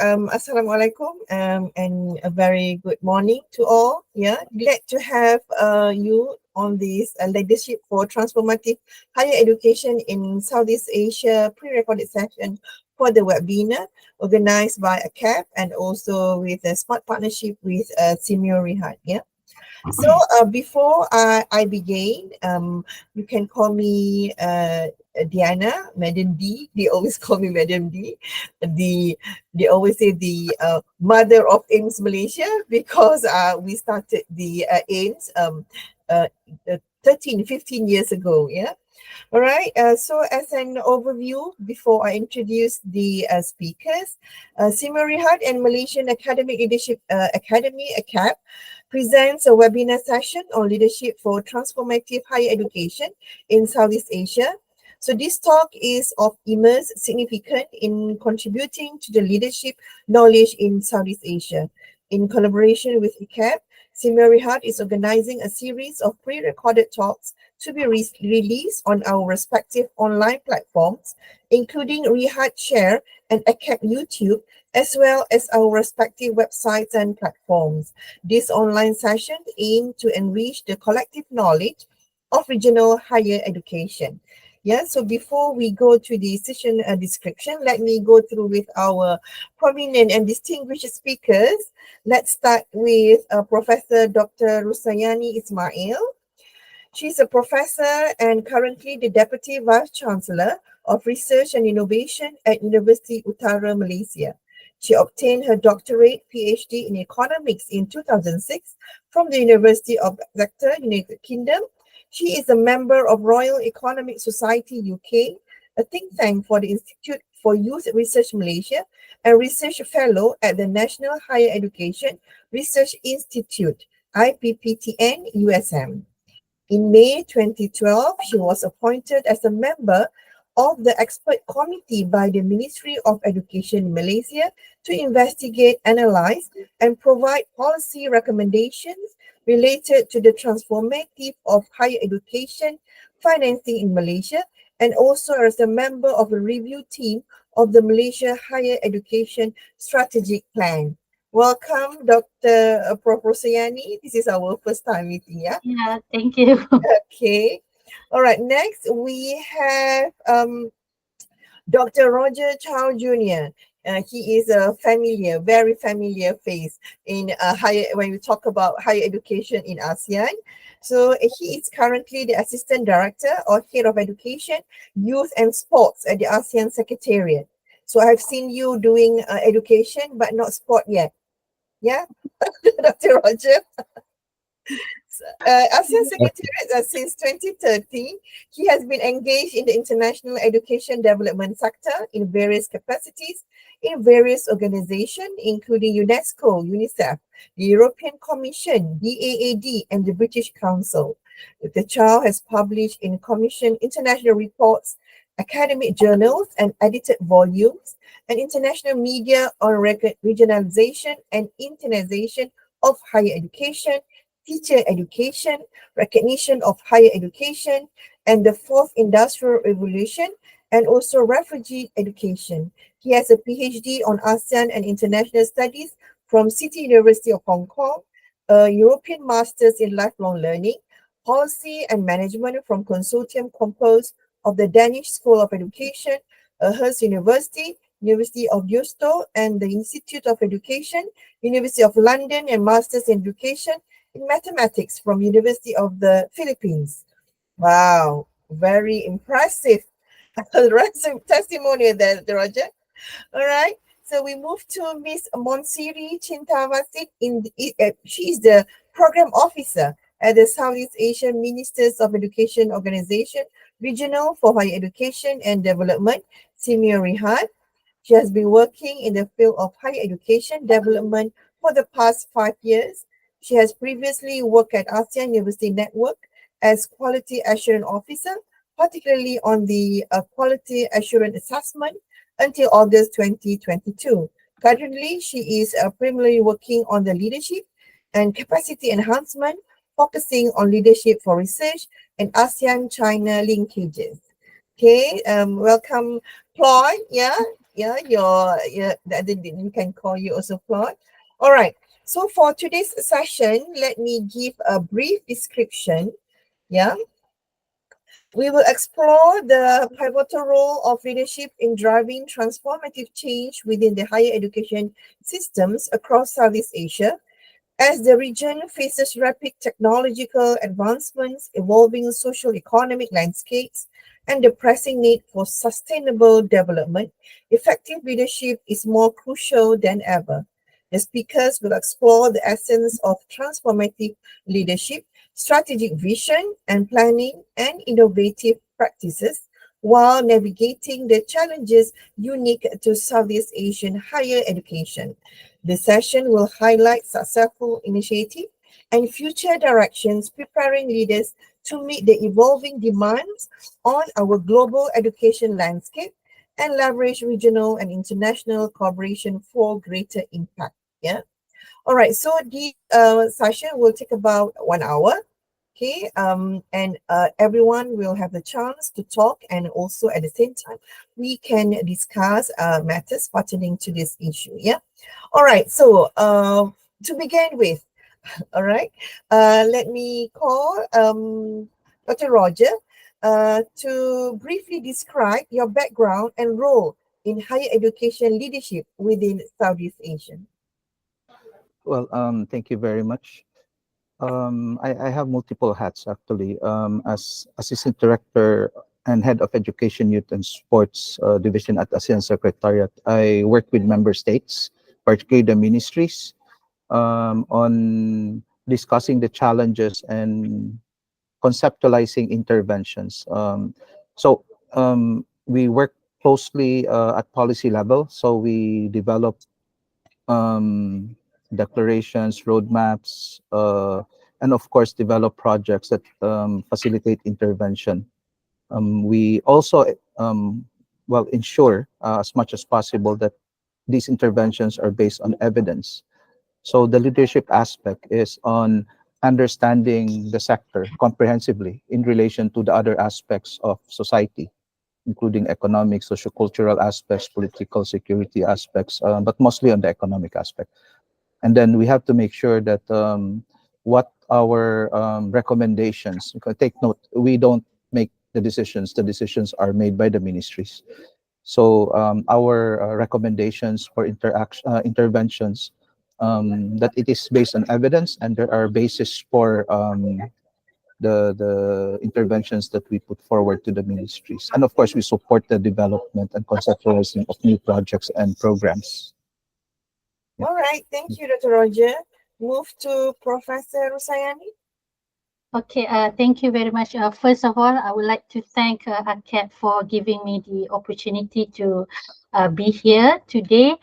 Assalamualaikum, and a very good morning to all. Yeah, glad to have you on this leadership for transformative higher education in Southeast Asia pre-recorded session for the webinar organized by AKEPT and also with a smart partnership with Simeo Rihad. Yeah. So before I begin, you can call me Diana, Madam D. They always call me Madam D. They always say the mother of AIMS Malaysia because we started the AIMS uh, 15 years ago. Yeah. All right. So as an overview, before I introduce the speakers, Sima Rihad and Malaysian Academic Leadership Academy, AKEPT, presents a webinar session on leadership for transformative higher education in Southeast Asia. So this talk is of immense significance in contributing to the leadership knowledge in Southeast Asia. In collaboration with AKEPT, Sima Rihad is organizing a series of pre-recorded talks to be released on our respective online platforms, including Rihad Share and AKEPT YouTube, as well as our respective websites and platforms. These online sessions aim to enrich the collective knowledge of regional higher education. Yeah, so before we go to the session description, let me go through with our prominent and distinguished speakers. Let's start with Professor Dr. Rusayani Ismail. She's a professor and currently the Deputy Vice Chancellor of Research and Innovation at University Utara Malaysia. She obtained her doctorate PhD in economics in 2006 from the University of Exeter, United Kingdom. She is a member of Royal Economic Society UK, a think tank for the Institute for Youth Research Malaysia, and research fellow at the National Higher Education Research Institute, IPPTN, USM. In May 2012, she was appointed as a member of the expert committee by the Ministry of Education in Malaysia to investigate, analyze, and provide policy recommendations related to the transformative of higher education financing in Malaysia, and also as a member of a review team of the Malaysia Higher Education Strategic Plan. Welcome, Dr. Prof. Rosayani. This is our first time meeting, yeah? Yeah, thank you. Okay. All right. Next, we have Dr. Roger Chow Jr. He is a very familiar face in higher when we talk about higher education in ASEAN. So he is currently the Assistant Director or Head of Education, Youth and Sports at the ASEAN Secretariat. So I have seen you doing education, but not sport yet. Yeah, Dr. Roger. ASEAN Secretariat since 2013, he has been engaged in the international education development sector in various capacities in various organizations, including UNESCO, UNICEF, the European Commission, DAAD, and the British Council. The Chow has published in commissioned international reports, academic journals, and edited volumes, and international media on regionalization and internationalization of higher education, teacher education, recognition of higher education, and the fourth industrial revolution, and also refugee education. He has a PhD on ASEAN and international studies from City University of Hong Kong, a European Masters in Lifelong Learning, Policy and Management from consortium composed of the Danish School of Education, Hearst University, University of Deusto, and the Institute of Education, University of London, and Masters in Education in Mathematics from University of the Philippines. Wow, very impressive testimony there, Roger. All right. So we move to Miss Monsiri Chintavasit. She is the program officer at the Southeast Asian Ministers of Education Organization, Regional for Higher Education and Development, Simeo Rihad. She has been working in the field of higher education development for the past 5 years. She has previously worked at ASEAN University Network as Quality Assurance Officer, particularly on the Quality Assurance Assessment until August 2022. Currently, she is primarily working on the leadership and capacity enhancement, focusing on leadership for research and ASEAN-China linkages. Okay, welcome, Ploy. Yeah, Yeah, we can call you also Claude. All right. So for today's session, let me give a brief description. Yeah, we will explore the pivotal role of leadership in driving transformative change within the higher education systems across Southeast Asia. As the region faces rapid technological advancements, evolving social-economic landscapes, and the pressing need for sustainable development, effective leadership is more crucial than ever. The speakers will explore the essence of transformative leadership, strategic vision and planning, and innovative practices while navigating the challenges unique to Southeast Asian higher education. The session will highlight successful initiatives and future directions, preparing leaders to meet the evolving demands on our global education landscape and leverage regional and international cooperation for greater impact. Yeah. All right. So the session will take about 1 hour. Okay. And everyone will have the chance to talk, and also at the same time, we can discuss matters pertaining to this issue. Yeah. All right. So to begin with, all right, let me call Dr. Roger to briefly describe your background and role in higher education leadership within Southeast Asia. Well, thank you very much. I have multiple hats actually. As Assistant Director and Head of Education, Youth and Sports Division at ASEAN Secretariat, I work with member states, particularly the ministries, on discussing the challenges and conceptualizing interventions. We work closely at policy level, so we develop um, declarations, roadmaps, and of course, develop projects that facilitate intervention. We also, ensure as much as possible that these interventions are based on evidence. So the leadership aspect is on understanding the sector comprehensively in relation to the other aspects of society, including economic, sociocultural aspects, political security aspects, but mostly on the economic aspect. And then we have to make sure that what our recommendations, because take note, we don't make the decisions are made by the ministries. So our recommendations for interventions, that it is based on evidence, and there are basis for the interventions that we put forward to the ministries. And of course, we support the development and conceptualizing of new projects and programs. Yeah. All right. Thank you, Dr. Roger. Move to Professor Rusayani. Okay, thank you very much. First of all, I would like to thank AKEPT for giving me the opportunity to be here today.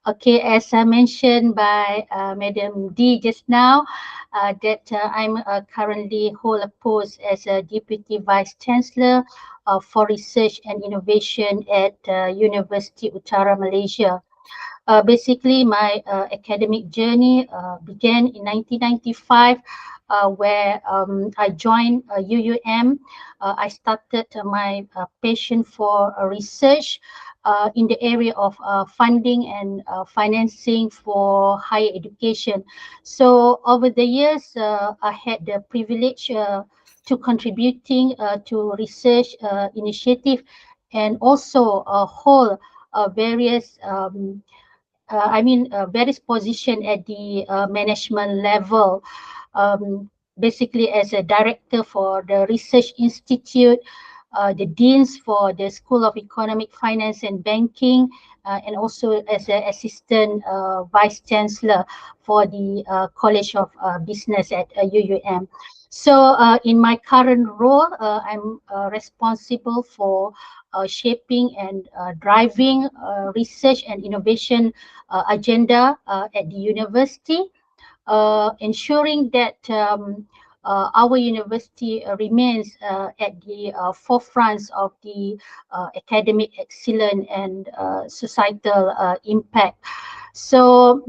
Okay, as mentioned by Madam D just now, that I'm currently hold a post as a Deputy Vice Chancellor for Research and Innovation at University Utara Malaysia. Basically, my academic journey began in 1995, where I joined UUM. I started my passion for research in the area of funding and financing for higher education. So over the years, I had the privilege to contributing to research initiative, and also hold various various position at the management level. Basically, as a director for the Research Institute, the deans for the School of Economic Finance and Banking, and also as an assistant vice chancellor for the College of Business at UUM. So, in my current role, I'm responsible for shaping and driving research and innovation agenda at the university, ensuring that our university remains at the forefront of the academic excellence and societal impact. So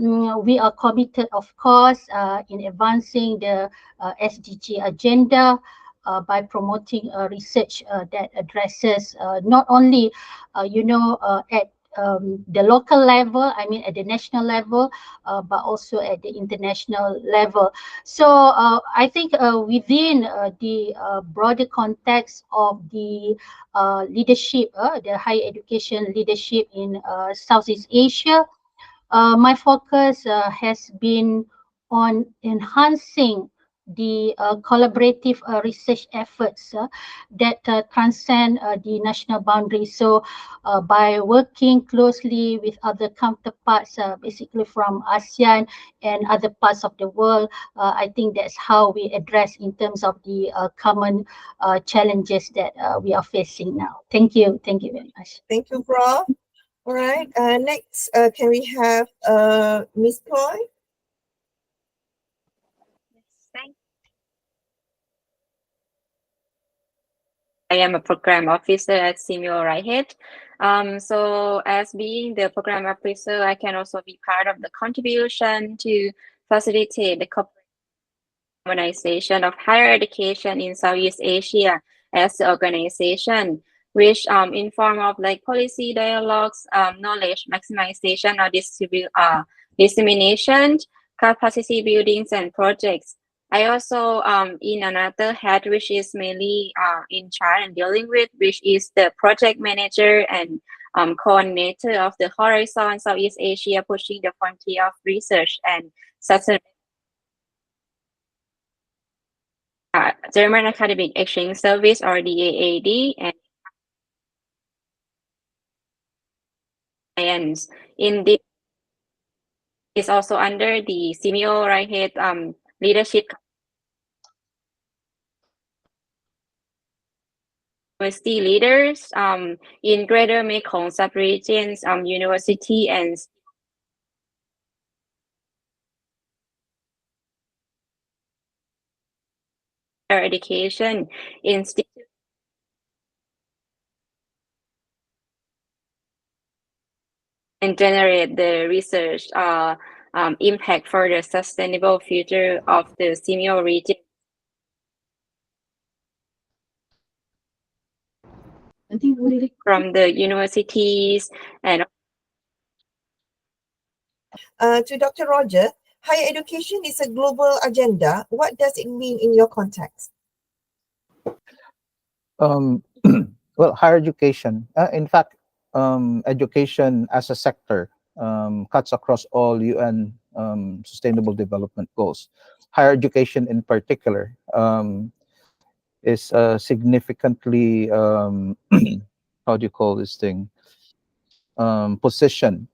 we are committed, of course, in advancing the SDG agenda by promoting research that addresses not only, at the local level, I mean at the national level, but also at the international level. So I think within the broader context of the leadership, the higher education leadership in Southeast Asia, my focus has been on enhancing the collaborative research efforts that transcend the national boundaries. So, by working closely with other counterparts, basically from ASEAN and other parts of the world, I think that's how we address in terms of the common challenges that we are facing now. Thank you. Thank you very much. Thank you, Prof. All right. Next, can we have Miss Ploy? Thank I am a program officer at Simeo Right. So as being the program officer, I can also be part of the contribution to facilitate the organization of higher education in Southeast Asia as the organization, which in form of like policy dialogues, knowledge maximization or dissemination, capacity buildings and projects. I also in another hat, which is mainly in charge and dealing with, which is the project manager and coordinator of the Horizon Southeast Asia Pushing the Frontier of Research and Sustainability German Academic Exchange Service or DAAD and science. In this is also under the Simeo Right leadership university leaders in Greater Mekong sub-regions, university and higher education institute and generate the research impact for the sustainable future of the Simeo region. From the universities and To Dr. Roger, higher education is a global agenda. What does it mean in your context? Um, well, higher education, in fact, education as a sector cuts across all UN Sustainable Development Goals. Higher education, in particular, is significantly how do you call this thing? Positioned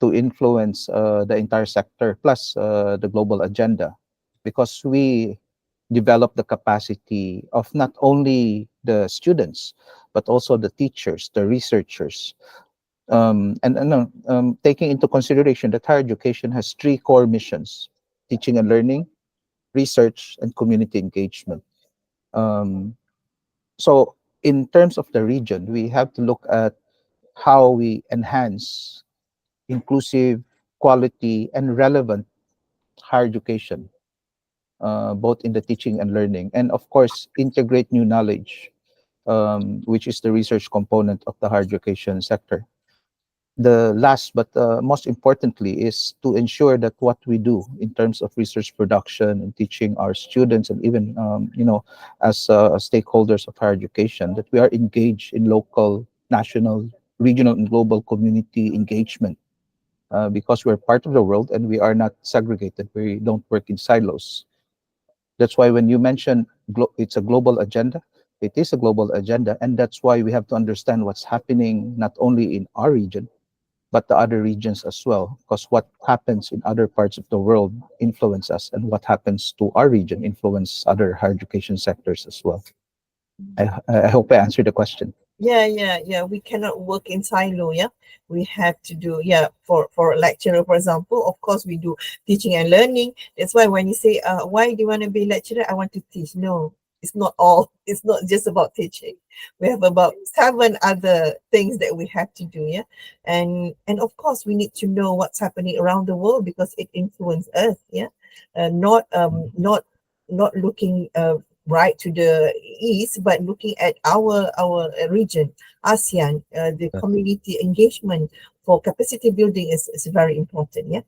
to influence the entire sector plus the global agenda, because we develop the capacity of not only the students but also the teachers, the researchers, taking into consideration that higher education has three core missions: teaching and learning, research, and community engagement. um, so in terms of the region, we have to look at how we enhance inclusive, quality, and relevant higher education, both in the teaching and learning, and of course, integrate new knowledge, which is the research component of the higher education sector. The last but most importantly is to ensure that what we do in terms of research production and teaching our students, and even as stakeholders of higher education, that we are engaged in local, national, regional, and global community engagement, because we're part of the world and we are not segregated. We don't work in silos. That's why when you mention it's a global agenda, it is a global agenda, and that's why we have to understand what's happening not only in our region but the other regions as well, because what happens in other parts of the world influence us, and what happens to our region influence other higher education sectors as well. I hope I answered the question. Yeah. We cannot work in silo. Yeah, we have to do. Yeah, for a lecturer, for example, of course we do teaching and learning. That's why when you say, why do you want to be a lecturer? I want to teach. No, it's not all. It's not just about teaching. We have about 7 other things that we have to do. Yeah, and of course we need to know what's happening around the world because it influences us. Yeah, not looking right to the east, but looking at our region, ASEAN, the community engagement for capacity building is very important. Yeah.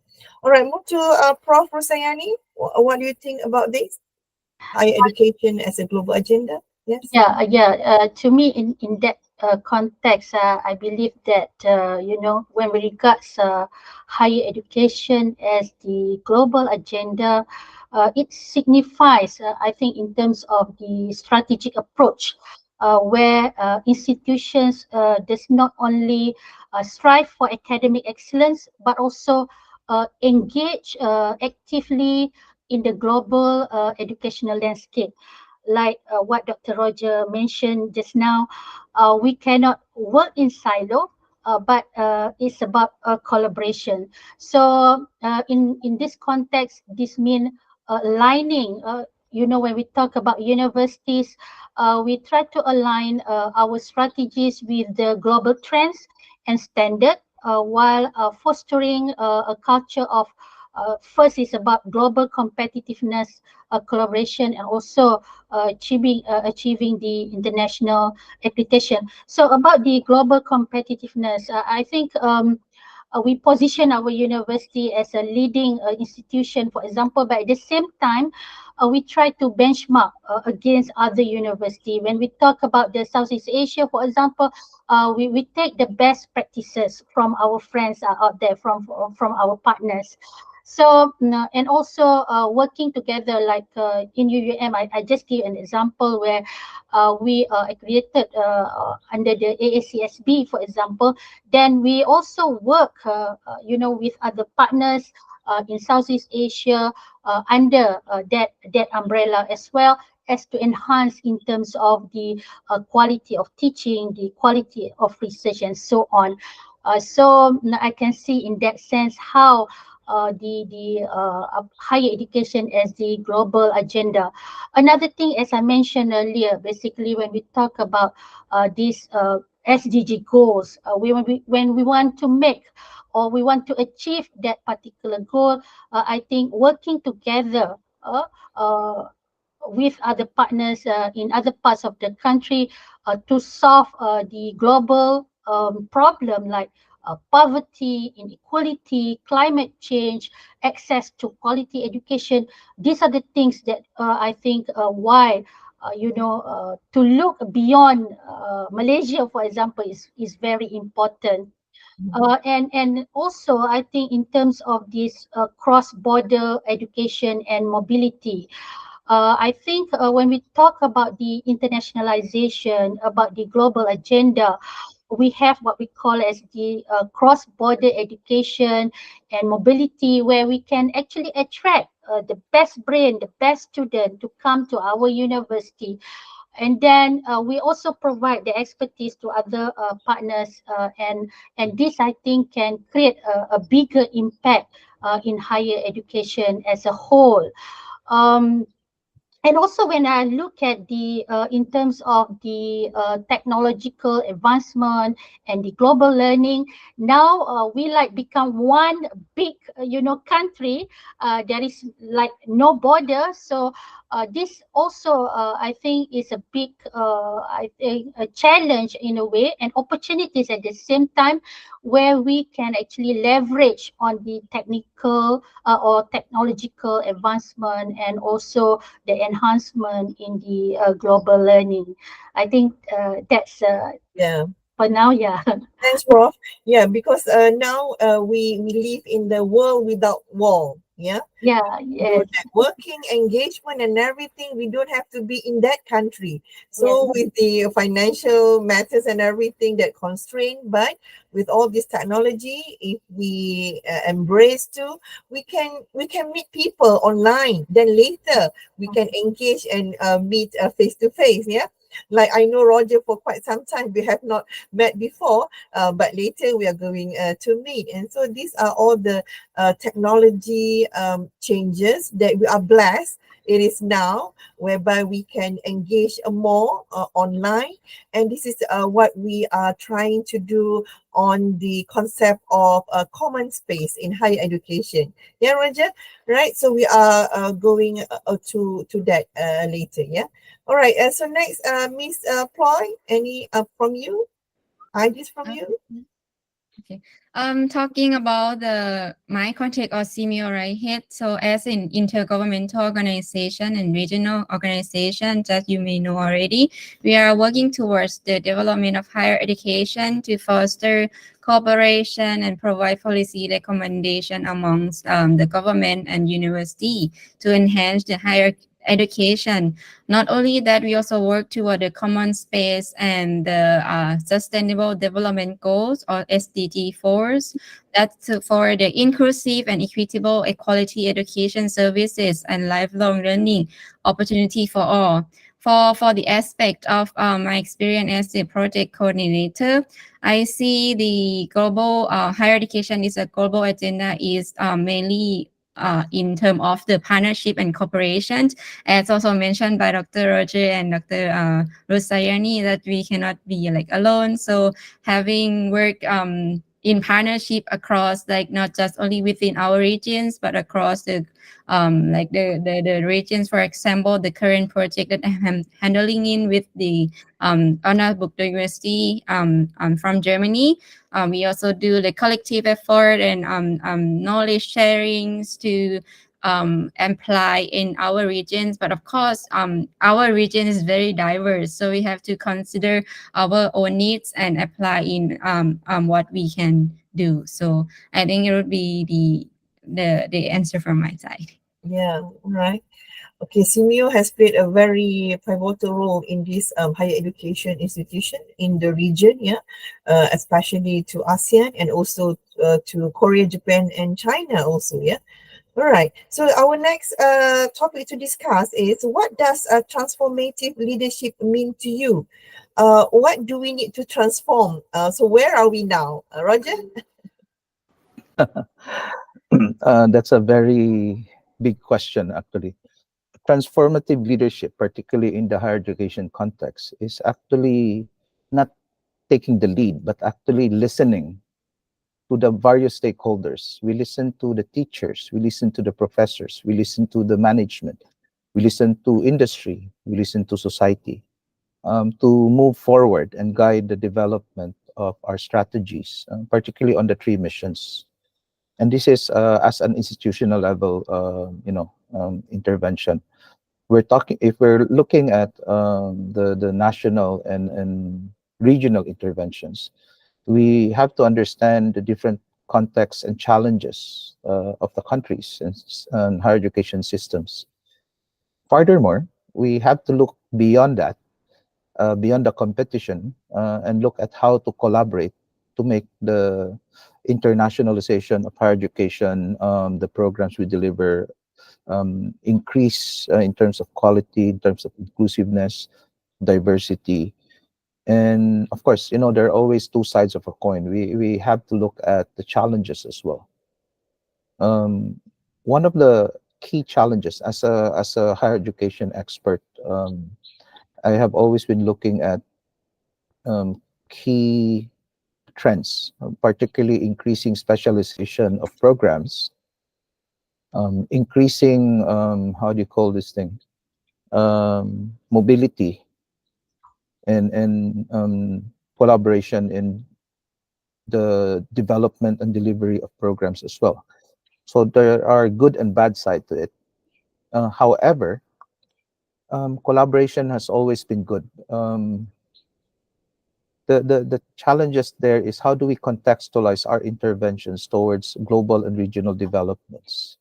All right, move to Prof. Rosayani. What do you think about this? Higher education as a global agenda? Yes. To me, in that context, I believe that when we regards higher education as the global agenda, it signifies, I think, in terms of the strategic approach, where institutions does not only strive for academic excellence but also engage actively in the global educational landscape, like what Dr. Roger mentioned just now. We cannot work in silo, but it's about collaboration. So in this context, this means aligning. When we talk about universities, we try to align our strategies with the global trends and standard, while fostering a culture of first is about global competitiveness, collaboration, and also achieving the international accreditation. So about the global competitiveness, I think we position our university as a leading institution, for example, but at the same time, we try to benchmark against other university. When we talk about the Southeast Asia, for example, we take the best practices from our friends out there, from our partners. So and also working together, like in UUM, I just give an example where we accredited under the AACSB, for example. Then we also work with other partners in Southeast Asia under that umbrella, as well as to enhance in terms of the quality of teaching, the quality of research, and so on. So I can see in that sense how the higher education as the global agenda. Another thing, as I mentioned earlier, basically when we talk about these SDG goals, when we want to make or we want to achieve that particular goal, I think working together uh, with other partners in other parts of the country to solve the global problem, like poverty, inequality, climate change, access to quality education. These are the things that I think why to look beyond Malaysia, for example, is very important. And also, I think in terms of this cross-border education and mobility, I think when we talk about the internationalization, about the global agenda, we have what we call as the cross-border education and mobility, where we can actually attract the best brain, the best student to come to our university. And then we also provide the expertise to other partners, and this, I think, can create a bigger impact in higher education as a whole. Um, and also when I look at the in terms of the technological advancement and the global learning, now we like become one big country. There is like no border. So this also I think is a big I think a challenge in a way, and opportunities at the same time, where we can actually leverage on the technical or technological advancement, and also the enhancement in the global learning. I think that's Yeah. for now. Yeah. Thanks, Prof. Yeah, because now we live in the world without wall. Yeah. Yeah. Do Yes. networking, engagement, and everything. We don't have to be in that country. Yes. So with the financial matters and everything that constrain, but with all this technology, if we embrace to, we can meet people online. Then later we can engage and meet face to face. Yeah. Like I know Roger for quite some time. We have not met before, but later we are going to meet. And so these are all the technology changes that we are blessed. It is now whereby we can engage more online, and this is what we are trying to do on the concept of a common space in higher education. Yeah, Roger? Right. So we are going to that later. Yeah. All right. So next, Miss Ploy, any from you? Ideas from Uh, you? Okay. Talking about the my contact or CMO right here. So as an intergovernmental organization and regional organization that you may know already, we are working towards the development of higher education to foster cooperation and provide policy recommendation amongst the government and university to enhance the higher education. Not only that, we also work toward the common space and the sustainable development goals or SDG 4s. That's for the inclusive and equitable equality education services and lifelong learning opportunity for all. For the aspect of my experience as a project coordinator, I see the global higher education is a global agenda is mainly in terms of the partnership and cooperation, as also mentioned by Dr. Roger and Dr. Rosayani, that we cannot be like alone. So having work in partnership across, like not just only within our regions but across the like the regions. For example, the current project that I'm handling in with the Anna Book University from Germany. We also do the collective effort and knowledge sharings to apply in our regions. But of course, our region is very diverse, so we have to consider our own needs and apply in what we can do. So I think it would be the answer from my side. Yeah, right. Okay, Simeo has played a very pivotal role in this higher education institution in the region, yeah, especially to ASEAN and also to Korea, Japan, and China also, yeah. All right. So our next topic to discuss is what does transformative leadership mean to you? What do we need to transform? So where are we now, Roger? That's a very big question, actually. Transformative leadership, particularly in the higher education context, is actually not taking the lead, but actually listening to the various stakeholders. We listen to the teachers, we listen to the professors, we listen to the management, we listen to industry, we listen to society, to move forward and guide the development of our strategies, particularly on the three missions. And this is as an institutional level, intervention. We're talking if we're looking at the national and regional interventions, we have to understand the different contexts and challenges of the countries and higher education systems. Furthermore, we have to look beyond that, beyond the competition, and look at how to collaborate to make the internationalization of higher education, the programs we deliver, increase in terms of quality, in terms of inclusiveness, diversity. And of course, there are always two sides of a coin. We have to look at the challenges as well. One of the key challenges as a higher education expert, I have always been looking at key trends, particularly increasing specialization of programs, increasing how do you call this thing, mobility and collaboration in the development and delivery of programs as well. So there are good and bad side to it. However, collaboration has always been good. The challenges there is how do we contextualize our interventions towards global and regional developments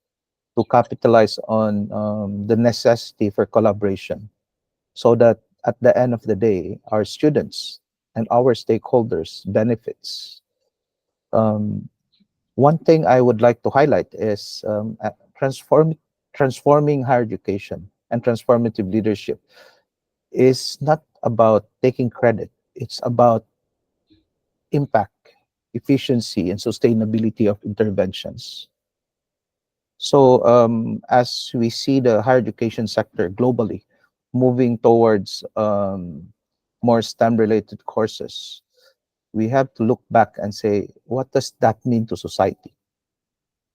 to capitalize on the necessity for collaboration so that at the end of the day, our students and our stakeholders benefits. Um, One thing I would like to highlight is transforming higher education and transformative leadership is not about taking credit. It's about impact, efficiency, and sustainability of interventions. So, as we see the higher education sector globally moving towards more STEM related courses, we have to look back and say, what does that mean to society?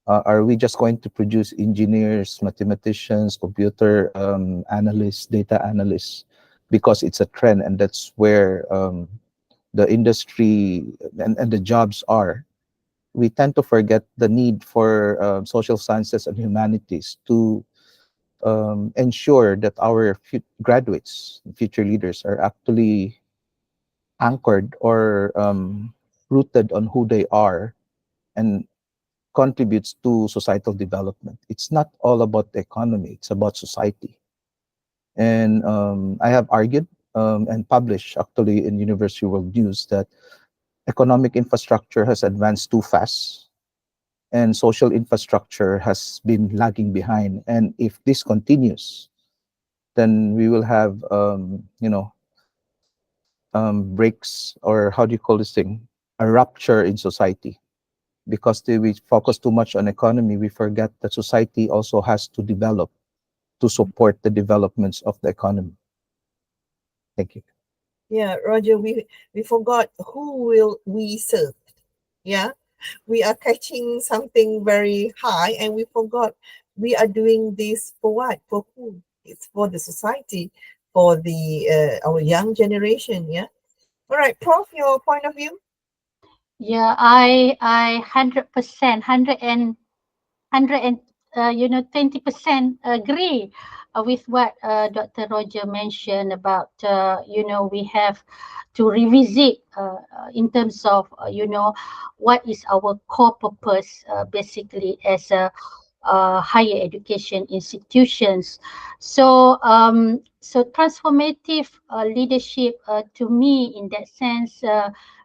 Are we just going to produce engineers, mathematicians, computer analysts, data analysts, because it's a trend and that's where the industry and the jobs are? We tend to forget the need for social sciences and humanities to ensure that our graduates, future leaders, are actually anchored or rooted on who they are and contributes to societal development. It's not all about the economy, it's about society. And I have argued and published actually in University World News that economic infrastructure has advanced too fast and social infrastructure has been lagging behind. And if this continues, then we will have, breaks, or how do you call this thing? A rupture in society. Because we focus too much on economy, we forget that society also has to develop to support the developments of the economy. Thank you. Yeah, Roger, we forgot who will we serve. Yeah, we are catching something very high and we forgot we are doing this for what? For who? It's for the society, for the our young generation. Yeah. All right, Prof, your point of view? Yeah, I 100%, 20% agree with what Dr. Roger mentioned about, we have to revisit in terms of, what is our core purpose basically as a higher education institutions. So transformative leadership to me in that sense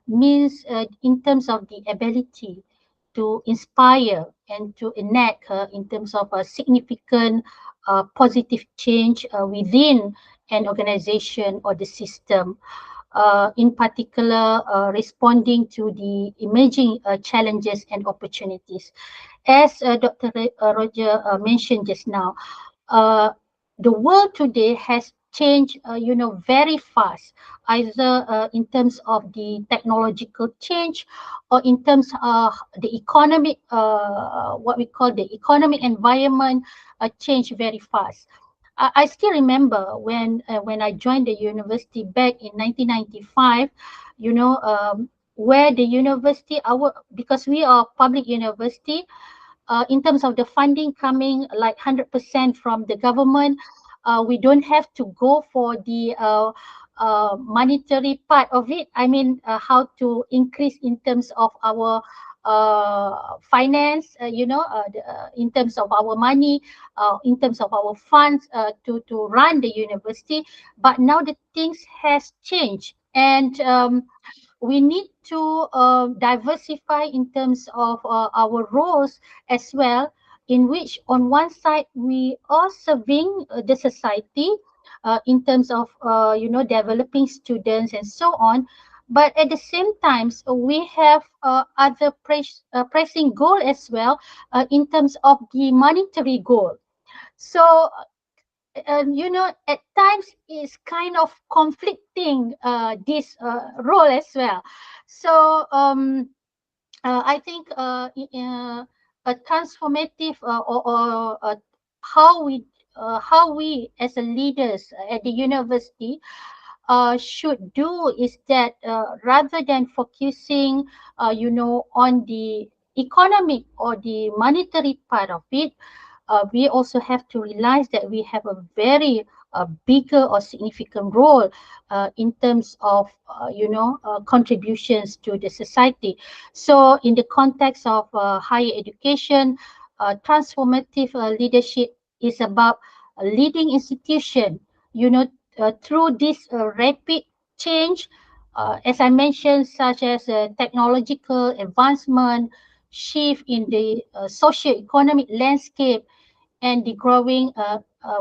means in terms of the ability to inspire and to enact in terms of a significant positive change within an organization or the system. In particular, responding to the emerging challenges and opportunities. As Roger mentioned just now, uh, the world today has changed, very fast, either in terms of the technological change or in terms of the economic, what we call the economic environment change very fast. I still remember when I joined the university back in 1995, where the university, because we are public university, in terms of the funding coming like 100% from the government, we don't have to go for the monetary part of it. I mean, how to increase in terms of our finance, in terms of our money, in terms of our funds to run the university. But now the things has changed, and we need to diversify in terms of our roles as well, in which on one side we are serving the society in terms of developing students and so on, but at the same time we have other pressing goal as well in terms of the monetary goal. So at times is kind of conflicting this role as well. So I think a transformative or how we as a leaders at the university should do is that rather than focusing on the economic or the monetary part of it, we also have to realize that we have a very bigger or significant role in terms of contributions to the society. So in the context of higher education, transformative leadership is about leading institution, through this rapid change, as I mentioned, such as technological advancement, shift in the socio-economic landscape, and the growing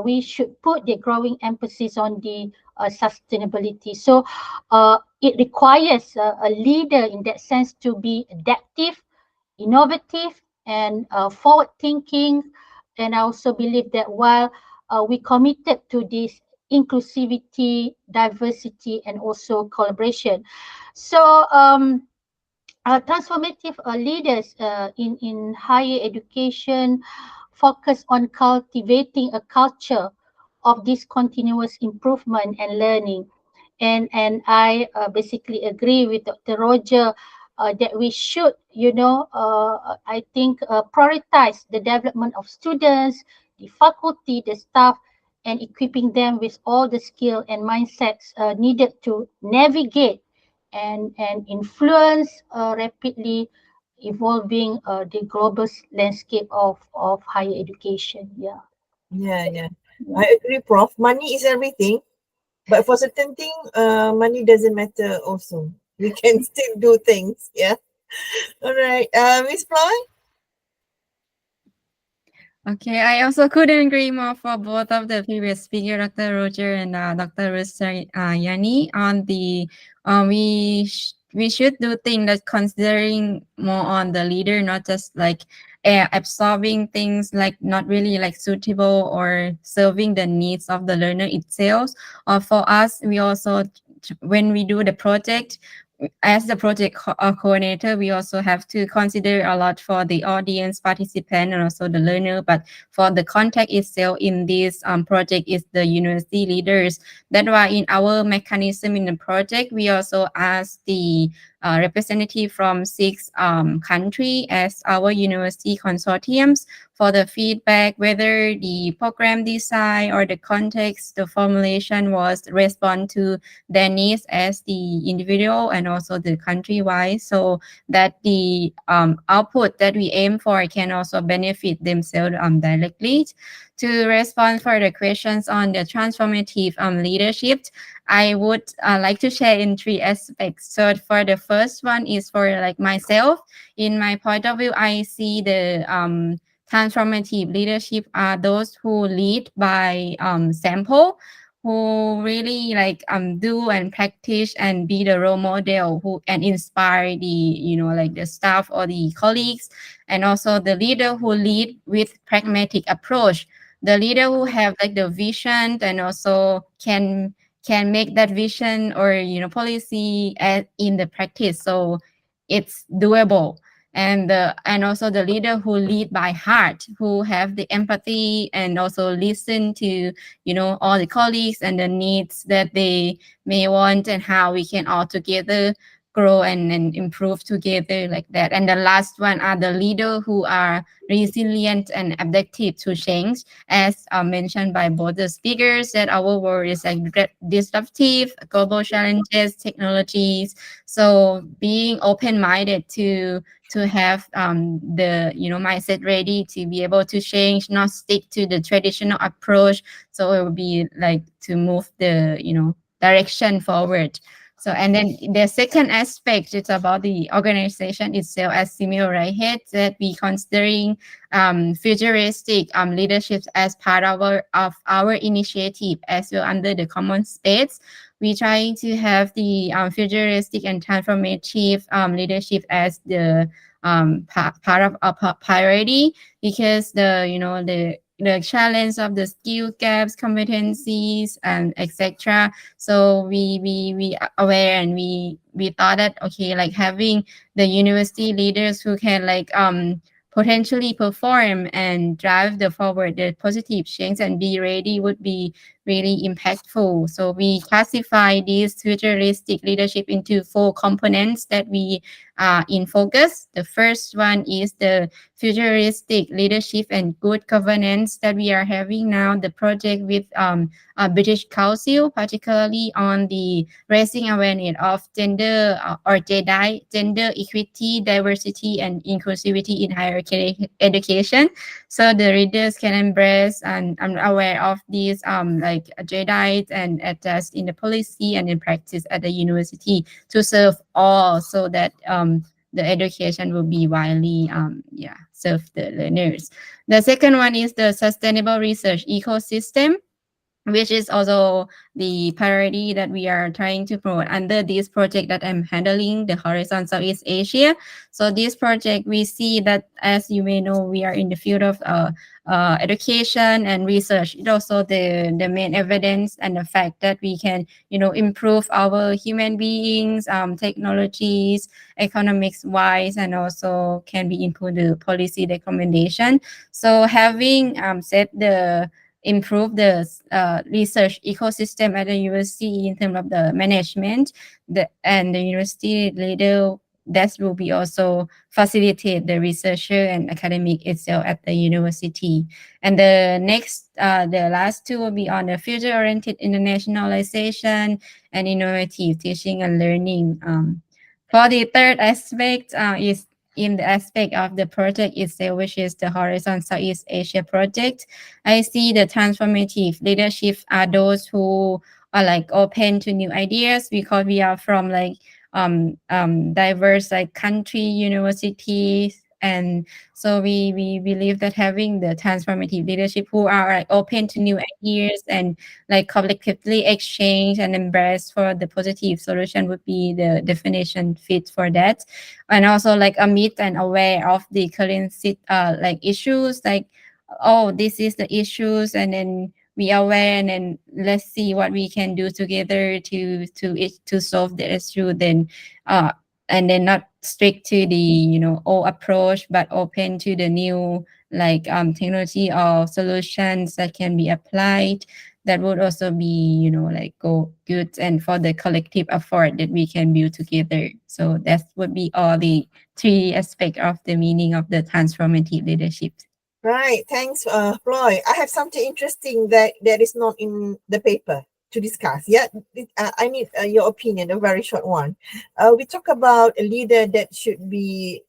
we should put the growing emphasis on the sustainability. So it requires a leader in that sense to be adaptive, innovative, and forward thinking. And I also believe that while we committed to this inclusivity, diversity, and also collaboration. So transformative leaders in higher education focus on cultivating a culture of this continuous improvement and learning. And I basically agree with Dr. Roger that we should, I think, prioritize the development of students, the faculty, the staff, and equipping them with all the skill and mindsets needed to navigate and influence rapidly evolving the global landscape of higher education. Yeah. Yeah, yeah. Yeah. I agree, Prof. Money is everything, but for certain thing, money doesn't matter also. We can still do things. Yeah. All right. Miss Floy? Okay, I also couldn't agree more for both of the previous speaker, Dr. Roger and Dr. Yani, on the we should do things that considering more on the leader, not just like absorbing things like not really like suitable or serving the needs of the learner itself. Or for us, we also when we do the project, as the project coordinator, we also have to consider a lot for the audience, participant, and also the learner. But for the contact itself in this project is the university leaders. That's why in our mechanism in the project, we also ask the representative from 6 countries as our university consortiums for the feedback, whether the program design or the context, the formulation was respond to their needs as the individual and also the country wise, so that the output that we aim for can also benefit themselves directly. To respond for the questions on the transformative leadership, I would like to share in 3 aspects. So for the first one is for like myself. In my point of view, I see the transformative leadership are those who lead by sample, who really like do and practice and be the role model who and inspire the like the staff or the colleagues, and also the leader who lead with pragmatic approach, the leader who have like the vision and also can make that vision or policy in the practice so it's doable. And also the leader who lead by heart, who have the empathy and also listen to all the colleagues and the needs that they may want, and how we can all together grow and improve together like that. And the last one are the leader who are resilient and adaptive to change, as mentioned by both the speakers, that our world is like disruptive, global challenges, technologies. So being open-minded to have the mindset ready to be able to change, not stick to the traditional approach. So it will be like to move the direction forward. So, and then the second aspect is about the organization itself, as Simeo right here, that we considering futuristic leaderships as part of our initiative as well under the common space. We trying to have the futuristic and transformative leadership as the part of our priority, because the challenge of the skill gaps, competencies, and etc. So we are aware, and we thought that okay, like having the university leaders who can like potentially perform and drive the forward the positive change and be ready would be really impactful. So we classify this futuristic leadership into 4 components that we are in focus. The first one is the futuristic leadership and good governance that we are having now, the project with British Council, particularly on the raising awareness of gender or gender equity, diversity, and inclusivity in higher education. So the readers can embrace and I'm aware of these like jadeite and adjust in the policy and in practice at the university to serve all, so that the education will be widely serve the learners. The second one is the sustainable research ecosystem, which is also the priority that we are trying to promote under this project that I'm handling, the Horizon Southeast Asia. So this project, we see that, as you may know, we are in the field of education and research. It also the main evidence and the fact that we can, improve our human beings, technologies, economics wise, and also can be include the policy recommendation. So having set the improve the research ecosystem at the university in terms of the management, and the university leader, that will be also facilitate the researcher and academic itself at the university. And the last two will be on the future-oriented internationalization and innovative teaching and learning. For the third aspect is in the aspect of the project itself, which is the Horizon Southeast Asia project. I see the transformative leadership are those who are like open to new ideas, because we are from like diverse like country universities, and so we believe that having the transformative leadership who are like open to new ideas and like collectively exchange and embrace for the positive solution would be the definition fit for that. And also like amid and aware of the current like issues, like, oh, this is the issues, and then we are aware, and then let's see what we can do together to solve the issue. Then and then not strict to the old approach, but open to the new like technology or solutions that can be applied. That would also be like go good, and for the collective effort that we can build together. So that would be all the three aspects of the meaning of the transformative leadership. Right. Thanks, Floyd. I have something interesting that is not in the paper to discuss. Yeah, I need your opinion, a very short one. We talk about a leader that should be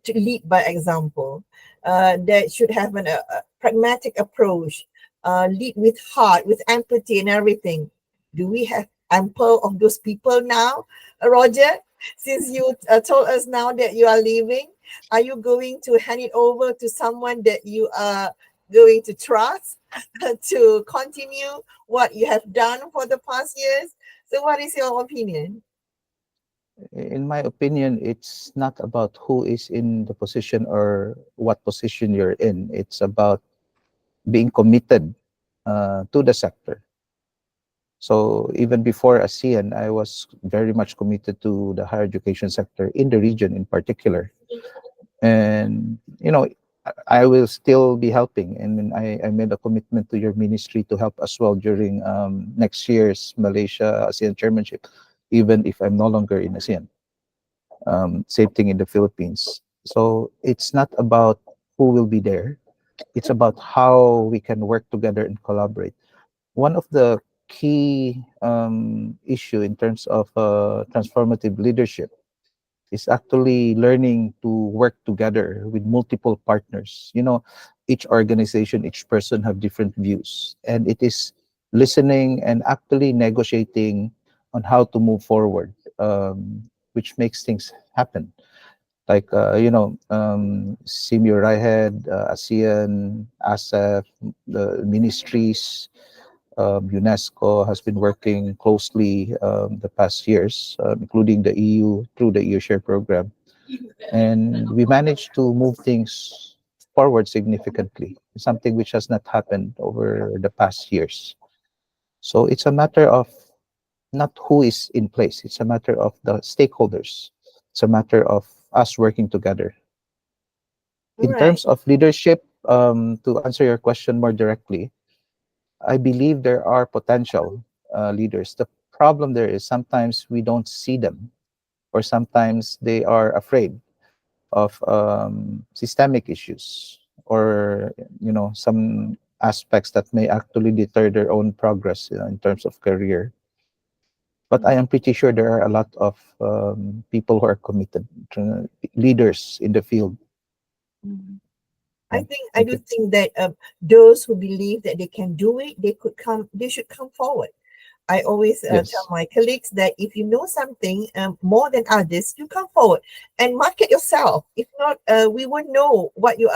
to lead by example, that should have a pragmatic approach, lead with heart, with empathy and everything. Do we have ample of those people now, Roger? Since you told us now that you are leaving, are you going to hand it over to someone that you are going to trust to continue what you have done for the past years? So what is your opinion? In my opinion, it's not about who is in the position or what position you're in. It's about being committed to the sector. So even before ASEAN, I was very much committed to the higher education sector in the region in particular. And, I will still be helping. And I made a commitment to your ministry to help as well during next year's Malaysia ASEAN chairmanship, even if I'm no longer in ASEAN. Same thing in the Philippines. So it's not about who will be there. It's about how we can work together and collaborate. One of the key issue in terms of transformative leadership is actually learning to work together with multiple partners. Each organization, each person have different views, and it is listening and actually negotiating on how to move forward, which makes things happen. Like Simio Raihead, ASEAN, ASEF, the ministries, UNESCO has been working closely the past years, including the EU through the EU Share program, and we managed to move things forward significantly. Something which has not happened over the past years. So it's a matter of not who is in place; it's a matter of the stakeholders. It's a matter of us working together. All In right. terms of leadership, to answer your question more directly, I believe there are potential leaders. The problem there is sometimes we don't see them, or sometimes they are afraid of systemic issues, or some aspects that may actually deter their own progress in terms of career. But I am pretty sure there are a lot of people who are committed, leaders in the field. Mhm. Yeah, I thank do you. think that those who believe that they can do it, they should come forward. I always tell Yes. my colleagues that if you know something more than others, you come forward and market yourself. If not, we won't know what your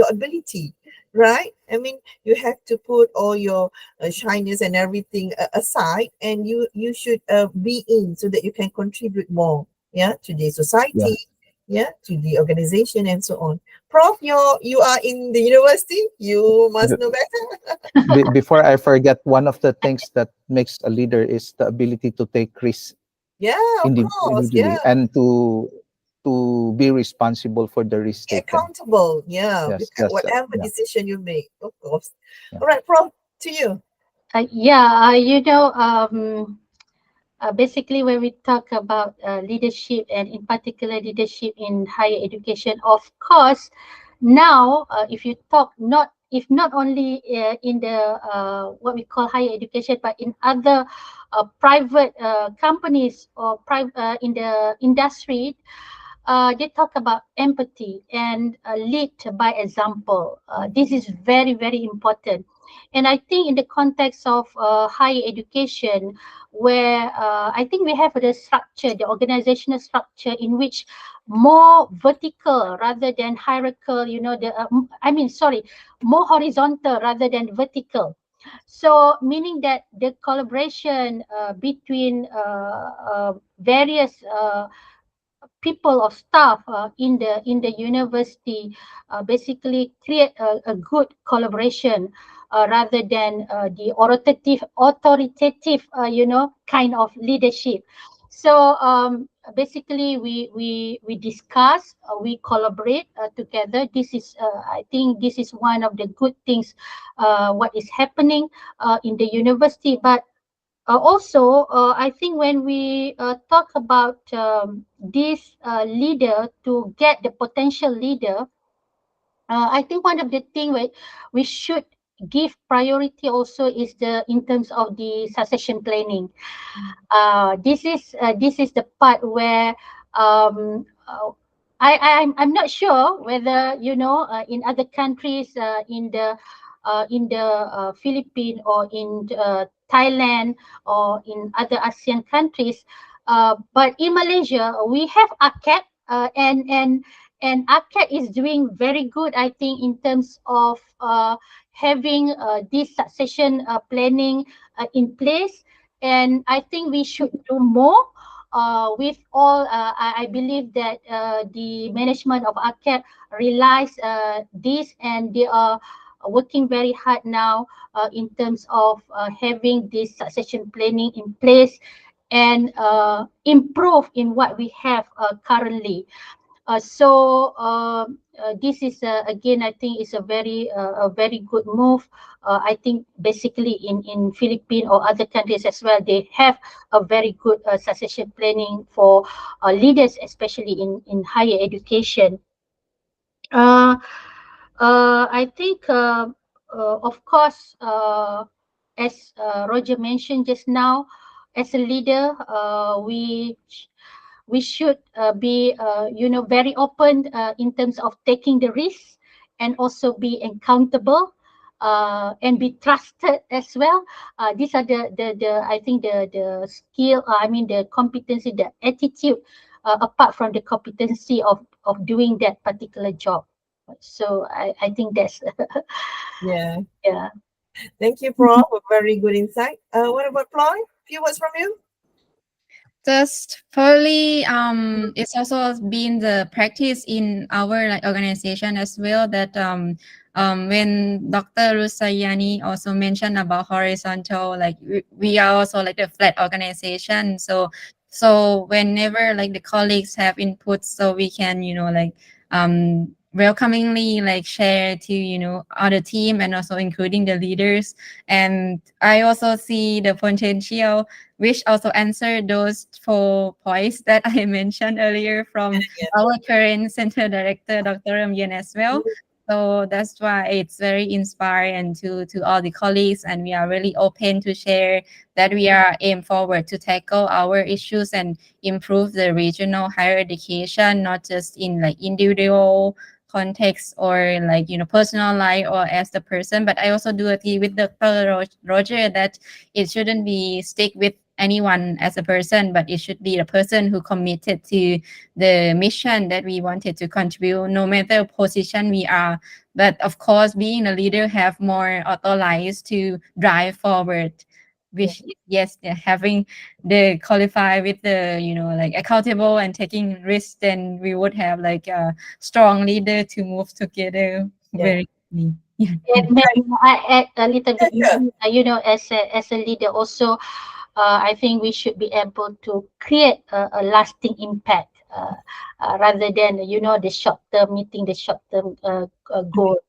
ability, right? I mean, you have to put all your shyness and everything aside, and you should be in so that you can contribute more, yeah, to the Yeah. society, yeah, to the organization and so on. Prof, you are in the university. You must know better. Before I forget, one of the things that makes a leader is the ability to take risks Yeah, of course. Yeah, individually and to be responsible for the risk taken. accountable. Yeah, with Yes, that's whatever yeah, decision you make, of course. yeah. All right, Prof, to you. Yeah, basically when we talk about leadership and in particular leadership in higher education, of course, now if you talk not if not only in the what we call higher education, but in other private companies or private in the industry, they talk about empathy and lead by example. This is very, very important. And I think in the context of higher education, where I think we have the structure, the organizational structure in which more vertical rather than hierarchical, more horizontal rather than vertical. So meaning that the collaboration between various people or staff in the university basically create a good collaboration rather than the authoritative kind of leadership. So basically we discuss, we collaborate together. This is I think this is one of the good things what is happening in the university. But also, I think when we talk about this leader, to get the potential leader, I think one of the things we should give priority also is the in terms of the succession planning. This is the part where um, uh, I'm not sure whether in other countries in the Philippines or in Thailand or in other ASEAN countries, but in Malaysia we have AKEPT, and AKEPT is doing very good, I think, in terms of having this succession planning in place. And I think we should do more with all. I believe that the management of AKEP realize this, and they are working very hard now in terms of having this succession planning in place and improve in what we have currently. This is again, I think, is a very good move. I think basically in Philippines or other countries as well, they have a very good succession planning for leaders, especially in higher education. Uh, I think, of course, as Roger mentioned just now, as a leader, we should be very open in terms of taking the risks, and also be accountable and be trusted as well. These are the I think the skill, I mean the competency, the attitude, apart from the competency of doing that particular job. So I think that's Yeah. yeah. Thank you, Prof. A very good insight. What about Ploy? Few words from you? Just probably it's also been the practice in our like organization as well, that when Dr. Rusayani also mentioned about horizontal, like we are also like a flat organization. So whenever like the colleagues have input, so we can like welcomingly like share to other team, and also including the leaders. And I also see the potential, which also answered those 4 points that I mentioned earlier from Yeah. our current center director, Dr. Ramyan, as well. So that's why it's very inspiring to all the colleagues, and we are really open to share that we are aim forward to tackle our issues and improve the regional higher education, not just in like individual context or like personal life or as the person. But I also do agree with Dr. Roger that it shouldn't be stick with anyone as a person, but it should be the person who committed to the mission that we wanted to contribute, no matter position we are. But of course, being a leader have more authorities to drive forward which is, yes, they're having the qualify with the, like accountable and taking risks, then we would have like a strong leader to move together Yeah. very quickly. Yeah. And maybe I add a little Yeah, bit, sure. as a leader also, I think we should be able to create a lasting impact, rather than the short term, meeting the short term goal.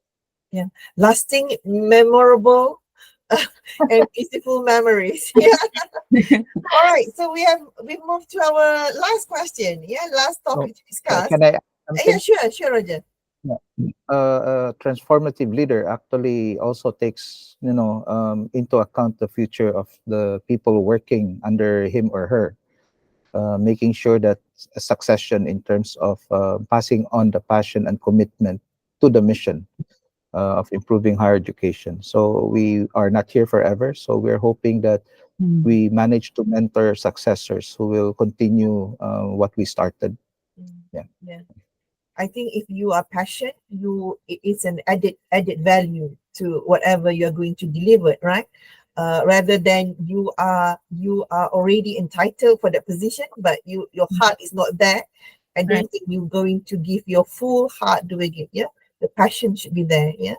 Yeah. Lasting, memorable, and peaceful memories. Yeah. All right. So we've moved to our last question. Yeah, last So topic to discuss. can I add Yeah, something? sure, Roger. Yeah. A transformative leader actually also takes, into account the future of the people working under him or her, making sure that a succession in terms of passing on the passion and commitment to the mission of improving higher education. So we are not here forever. So we're hoping that Mm. we manage to mentor successors who will continue what we started. Mm, Yeah. yeah. I think if you are passionate, it's an added value to whatever you're going to deliver, right? Rather than you are already entitled for that position, but your heart is not there. I Right. don't think you're going to give your full heart doing it. Yeah, the passion should be there. Yeah.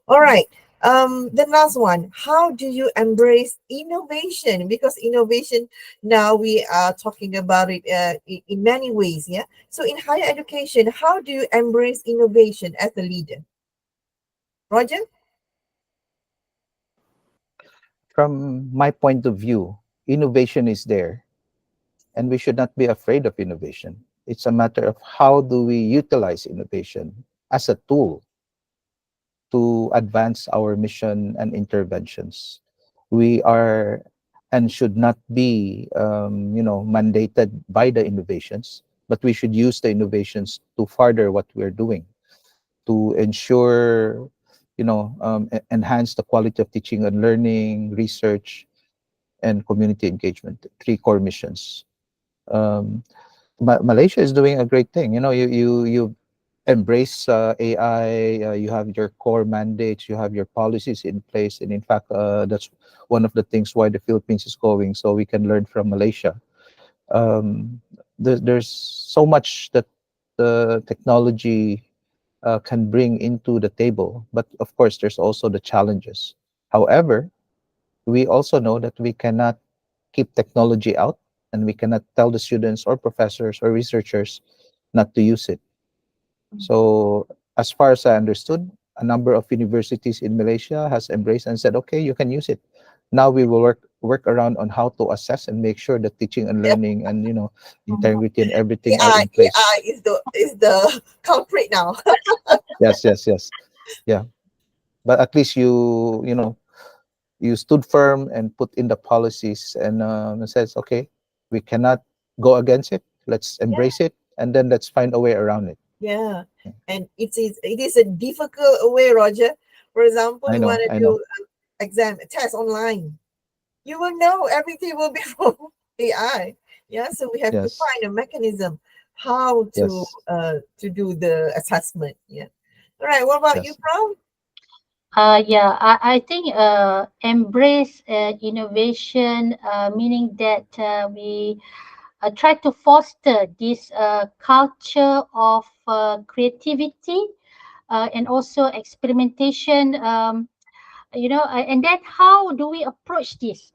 All right. The last one. How do you embrace innovation? Because innovation now we are talking about it in many ways. Yeah. So in higher education, how do you embrace innovation as a leader? Roger? From my point of view, innovation is there, and we should not be afraid of innovation. It's a matter of how do we utilize innovation as a tool to advance our mission and interventions. We are and should not be, mandated by the innovations, but we should use the innovations to further what we're doing, to ensure, enhance the quality of teaching and learning, research, and community engagement. Three core missions. Um, Malaysia is doing a great thing. You embrace AI. You have your core mandates. You have your policies in place, and in fact, that's one of the things why the Philippines is going, so we can learn from Malaysia. There's so much that the technology can bring into the table, but of course, there's also the challenges. However, we also know that we cannot keep technology out, and we cannot tell the students or professors or researchers not to use it. So as far as I understood, a number of universities in Malaysia has embraced and said, okay, you can use it. Now we will work around on how to assess and make sure that teaching and Yep. learning and integrity and everything are AI in place. AI is the culprit now. Yes, yes, yes. Yeah. But at least you stood firm and put in the policies, and says, okay, we cannot go against it. Let's Yeah. embrace it, and then let's find a way around it. Yeah. And it is a difficult way, Roger. For example, I you want know, to I know. do exam test online. You will know everything will be from AI. Yeah, so we have to Yes, find a mechanism how yes, to do the assessment. Yeah. All right. What about you, yes. Pram? Yeah, I think embrace innovation, meaning that we try to foster this culture of creativity, and also experimentation. And then how do we approach this?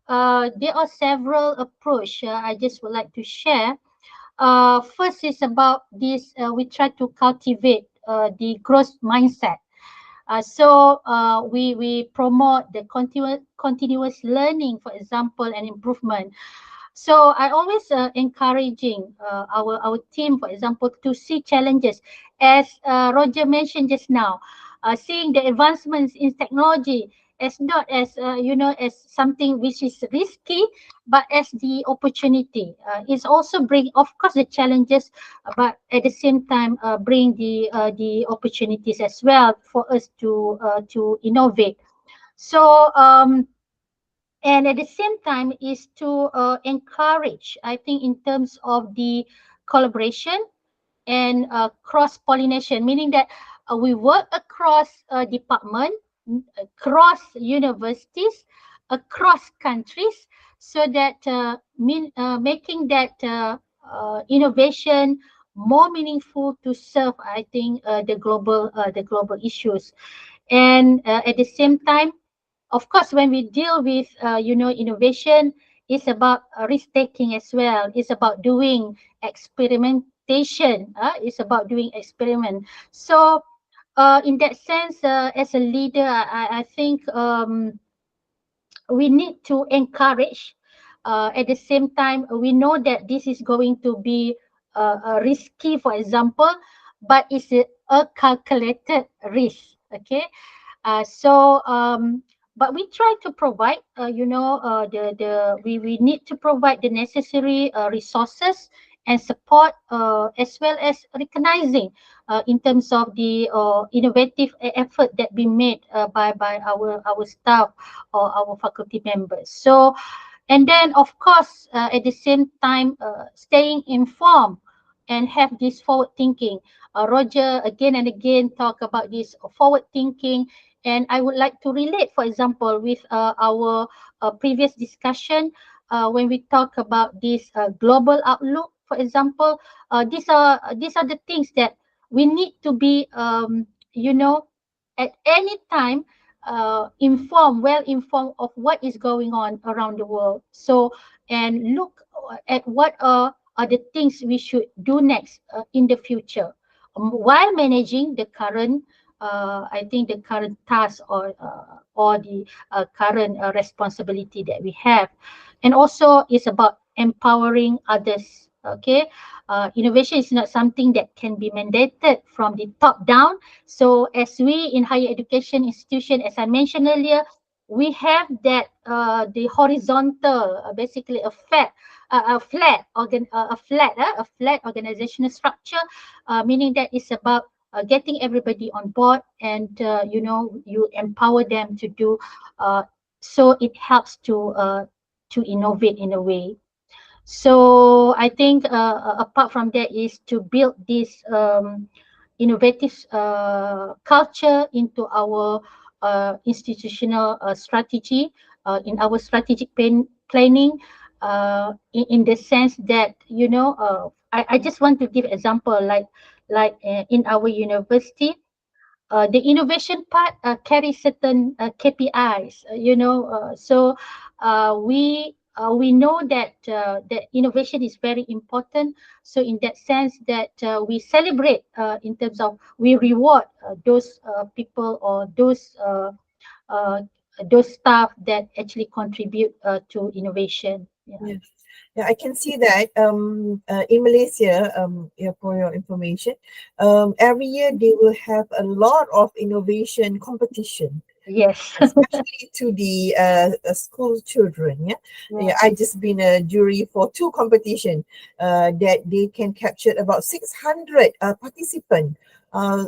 There are several approach. I just would like to share. First is about this. We try to cultivate the growth mindset. We promote the continuous learning, for example, and improvement. So I always encouraging our team, for example, to see challenges, as Roger mentioned just now, seeing the advancements in technology as not as as something which is risky, but as the opportunity. It's also bring, of course, the challenges, but at the same time bring the opportunities as well for us to innovate. So and at the same time is to encourage, I think, in terms of the collaboration and cross pollination, meaning that we work across department, across universities, across countries, so that making that innovation more meaningful to serve, I think, the global issues. And at the same time, of course, when we deal with innovation, it's about risk taking as well. It's about doing experimentation. It's about doing experiment. So in that sense, as a leader, I think we need to encourage. At the same time, we know that this is going to be risky, for example, but it's a calculated risk. Okay, but we try to provide, we need to provide the necessary resources and support, as well as recognizing in terms of the innovative effort that we made by our staff or our faculty members. So, and then of course, at the same time, staying informed and have this forward thinking. Roger again and again talk about this forward thinking, and I would like to relate, for example, with our previous discussion when we talk about this global outlook. For example, these are the things that we need to be, at any time, well informed of what is going on around the world. So, and look at what are the things we should do next in the future, while managing the current, I think, the current task, or the current responsibility that we have. And also it's about empowering others. Okay, innovation is not something that can be mandated from the top down. So as we in higher education institution, as I mentioned earlier, we have that the horizontal, basically a flat organizational structure, meaning that it's about getting everybody on board, and you empower them to do, so it helps to innovate in a way. So I think apart from that is to build this innovative culture into our institutional strategy, in our strategic planning, in the sense that, I just want to give example, like in our university, the innovation part carries certain KPIs, so we know that that innovation is very important. So in that sense, that we celebrate, in terms of, we reward those people, or uh, those staff that actually contribute to innovation. Yeah. Yeah. Yeah, I can see that in Malaysia, yeah, for your information, every year they will have a lot of innovation competition, Yes. especially to the school children. Yeah, yeah. I just been a jury for two competition that they can capture about 600 participant.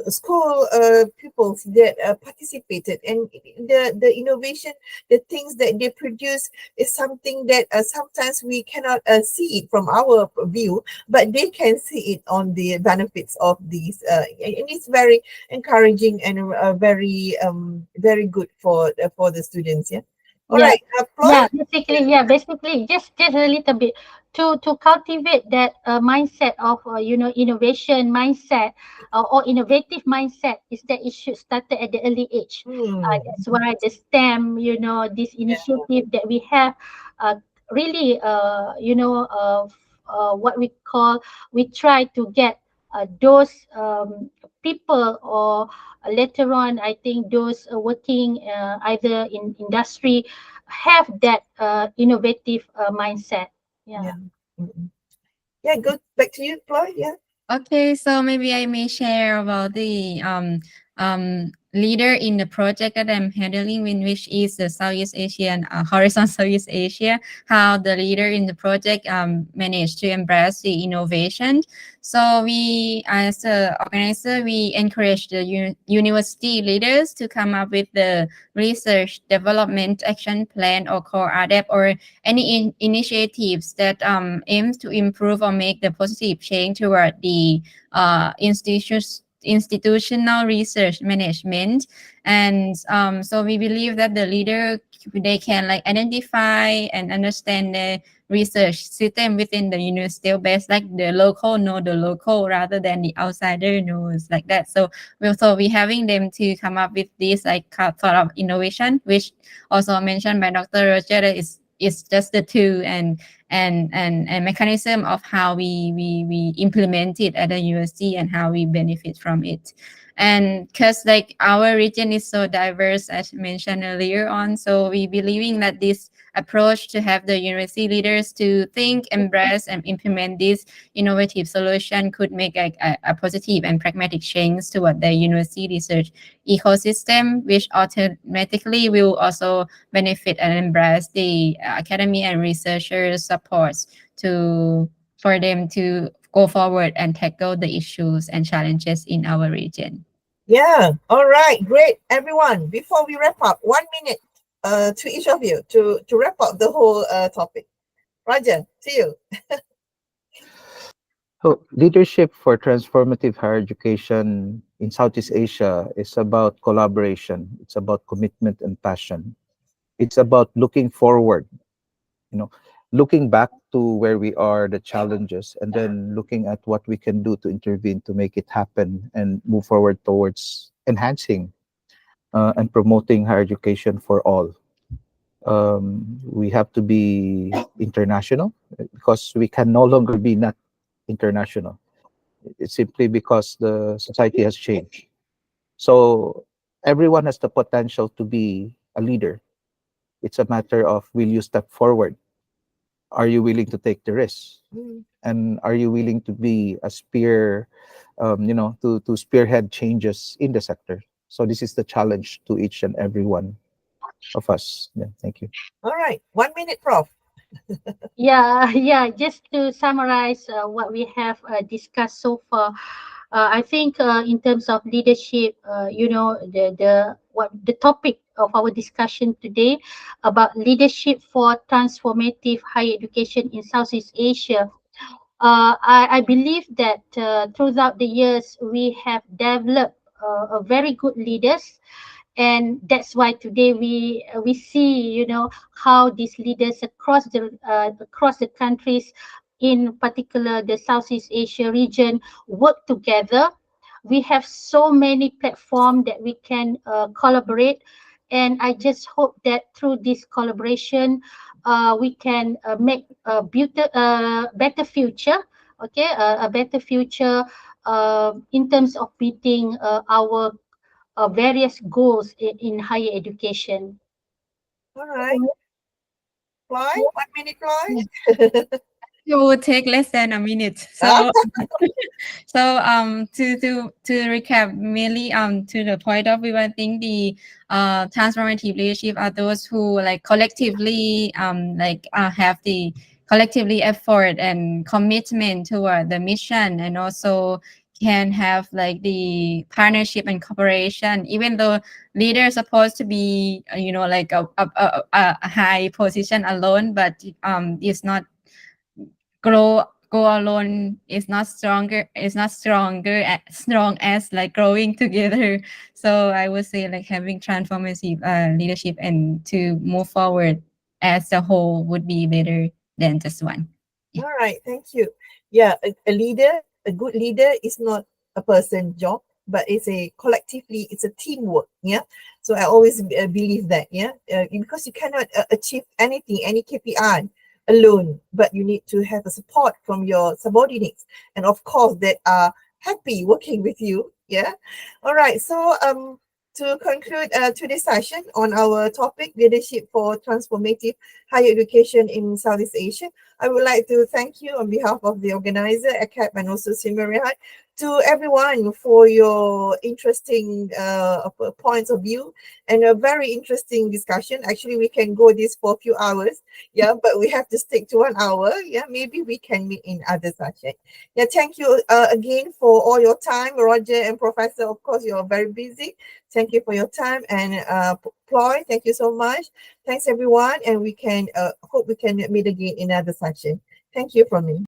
School pupils that participated, and the innovation, the things that they produce is something that sometimes we cannot see it from our view, but they can see it on the benefits of these, and it's very encouraging and very good for the students. Yeah. All Yeah. right, Floyd. Basically, just a little bit to cultivate that mindset of innovation mindset, or innovative mindset, is that it should start at the early age. That's why the STEM, this initiative that we have, really, what we call, we try to get those people, or later on, I think those working either in industry, have that innovative mindset. Yeah. Yeah. Mm-mm. Yeah, good. Back to you, Floyd. Yeah. Okay, so maybe I may share about the leader in the project that I'm handling, which is the Southeast Asian, Horizon Southeast Asia, how the leader in the project managed to embrace the innovation. So we, as an organizer, we encourage the university leaders to come up with the research development action plan, or core ADEP, or any initiatives that aims to improve or make the positive change toward the institutional research management. And so we believe that the leader, they can like identify and understand the research system within the university based, like the local know the local rather than the outsider knows, like that. So we having them to come up with this like sort of innovation, which also mentioned by Dr. Roger, that is just the tool and mechanism of how we implement it at the university and how we benefit from it. And because like our region is so diverse, as mentioned earlier on, so we believing that this approach to have the university leaders to think, embrace, and implement this innovative solution could make a positive and pragmatic change toward the university research ecosystem, which automatically will also benefit and embrace the academy and researchers' supports for them to go forward and tackle the issues and challenges in our region. Yeah. All right. Great, everyone. Before we wrap up, 1 minute to each of you to wrap up the whole topic. Roger, to you. So leadership for transformative higher education in Southeast Asia is about collaboration. It's about commitment and passion. It's about looking forward, you know, looking back to where we are, the challenges, and then looking at what we can do to intervene to make it happen and move forward towards enhancing and promoting higher education for all. We have to be international because we can no longer be not international. It's simply because the society has changed. So everyone has the potential to be a leader. It's a matter of, will you step forward? Are you willing to take the risk? And are you willing to be a spear, to spearhead changes in the sector? So this is the challenge to each and every one of us. Yeah, thank you. All right. 1 minute, Prof. Yeah. Just to summarize what we have discussed so far, I think in terms of leadership, the topic of our discussion today about leadership for transformative higher education in Southeast Asia. I believe that throughout the years we have developed a very good leaders, and that's why today we see, how these leaders across the countries, in particular the Southeast Asia region, work together. We have so many platforms that we can collaborate, and I just hope that through this collaboration we can make better future, okay, a better future in terms of meeting our various goals in higher education. All right. Ploy, 1 minute, Ploy. It would take less than a minute. So to recap, mainly to the point of view, I think the transformative leadership are those who like collectively have the collectively effort and commitment toward the mission, and also can have like the partnership and cooperation, even though leader is supposed to be like a high position alone, but it's not go alone is not strong as like growing together. So I would say like having transformative leadership and to move forward as a whole would be better than just one. All right, thank you. Yeah, a good leader is not a person job, but it's a teamwork. Yeah, so I always believe that. Yeah, because you cannot achieve anything, any KPI alone, but you need to have a support from your subordinates, and of course that are happy working with you. Yeah. All right. So to conclude today's session on our topic, leadership for transformative higher education in Southeast Asia, I would like to thank you on behalf of the organizer, AKEPT, and also Simarihat, to everyone for your interesting points of view and a very interesting discussion. Actually, we can go this for a few hours, yeah, but we have to stick to 1 hour. Yeah, maybe we can meet in other session. Yeah, thank you again for all your time, Roger and Professor. Of course, you're very busy. Thank you for your time, and Ploy, thank you so much. Thanks everyone, and we can hope we can meet again in another session. Thank you from me.